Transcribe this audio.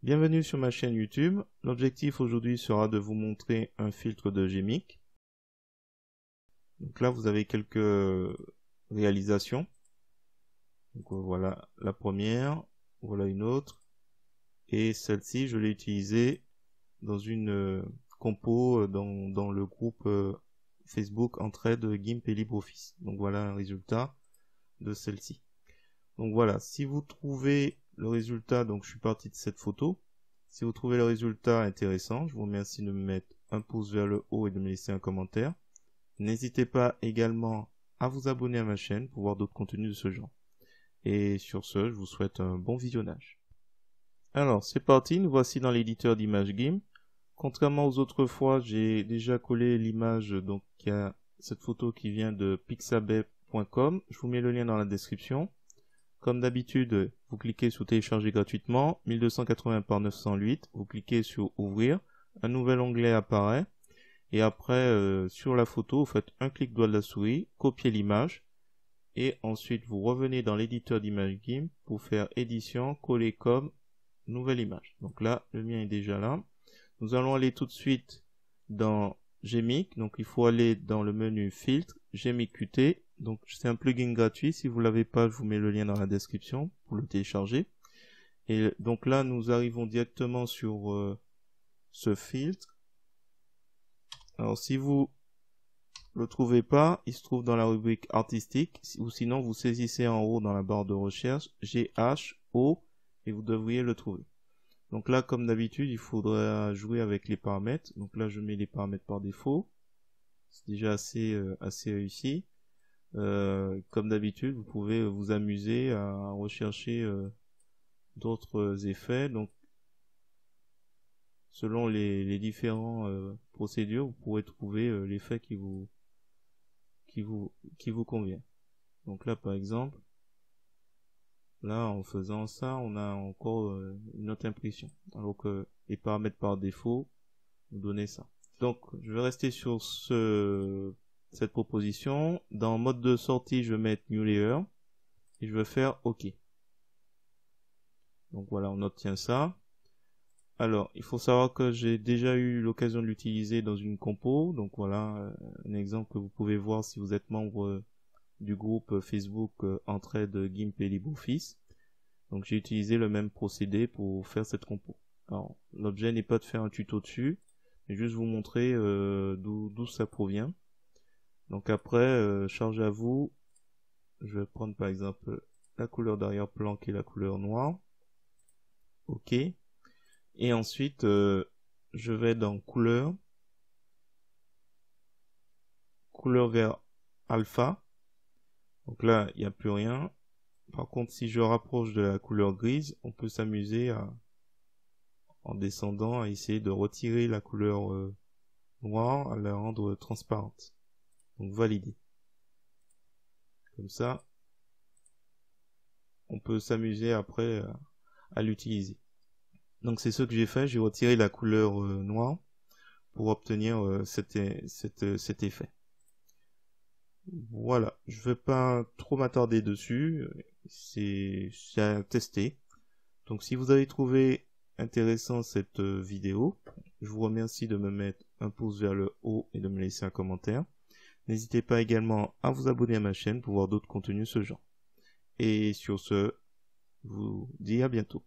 Bienvenue sur ma chaîne YouTube. L'objectif aujourd'hui sera de vous montrer un filtre de GMIC. Donc là vous avez quelques réalisations. Donc voilà la première, voilà une autre. Et celle-ci je l'ai utilisée dans une compo dans le groupe Facebook Entraide GIMP et LibreOffice. Donc voilà un résultat de celle-ci. Donc voilà, si vous trouvez le résultat, donc je suis parti de cette photo. Si vous trouvez le résultat intéressant, je vous remercie de me mettre un pouce vers le haut et de me laisser un commentaire. N'hésitez pas également à vous abonner à ma chaîne pour voir d'autres contenus de ce genre. Et sur ce, je vous souhaite un bon visionnage. Alors, c'est parti, nous voici dans l'éditeur d'image GIMP. Contrairement aux autres fois, j'ai déjà collé l'image, donc il y a cette photo qui vient de pixabay.com. Je vous mets le lien dans la description. Comme d'habitude, vous cliquez sur télécharger gratuitement, 1280 par 908, vous cliquez sur ouvrir, un nouvel onglet apparaît, et après sur la photo, vous faites un clic droit de la souris, copier l'image, et ensuite vous revenez dans l'éditeur d'image GIMP pour faire édition, coller comme, nouvelle image. Donc là, le mien est déjà là. Nous allons aller tout de suite dans GMIC, donc il faut aller dans le menu filtre, GMIC Qt. Donc c'est un plugin gratuit, si vous l'avez pas, je vous mets le lien dans la description pour le télécharger. Et donc là nous arrivons directement sur ce filtre. Alors si vous le trouvez pas, il se trouve dans la rubrique artistique, ou sinon vous saisissez en haut dans la barre de recherche GHO et vous devriez le trouver. Donc là comme d'habitude il faudra jouer avec les paramètres. Donc là je mets les paramètres par défaut, c'est déjà assez réussi. Comme d'habitude, vous pouvez vous amuser à rechercher d'autres effets. Donc, selon les différents procédures, vous pourrez trouver l'effet qui vous convient. Donc là, par exemple, là, en faisant ça, on a encore une autre impression. Alors que les paramètres par défaut nous donnent ça. Donc, je vais rester sur cette proposition. Dans mode de sortie, je vais mettre New Layer et je vais faire OK. Donc voilà, on obtient ça. Alors, il faut savoir que j'ai déjà eu l'occasion de l'utiliser dans une compo. Donc voilà, un exemple que vous pouvez voir si vous êtes membre du groupe Facebook Entraide GIMP et LibreOffice. Donc j'ai utilisé le même procédé pour faire cette compo. Alors, l'objet n'est pas de faire un tuto dessus, mais juste vous montrer d'où ça provient. Donc après, charge à vous, je vais prendre par exemple la couleur d'arrière-plan qui est la couleur noire. OK. Et ensuite, je vais dans couleur vers alpha. Donc là, il n'y a plus rien. Par contre, si je rapproche de la couleur grise, on peut s'amuser en descendant, à essayer de retirer la couleur noire, à la rendre transparente. Donc valider. Comme ça, on peut s'amuser après à l'utiliser. Donc c'est ce que j'ai fait, j'ai retiré la couleur noire pour obtenir cet effet. Voilà, je vais pas trop m'attarder dessus, c'est à tester. Donc si vous avez trouvé intéressant cette vidéo, je vous remercie de me mettre un pouce vers le haut et de me laisser un commentaire. N'hésitez pas également à vous abonner à ma chaîne pour voir d'autres contenus ce genre. Et sur ce, je vous dis à bientôt.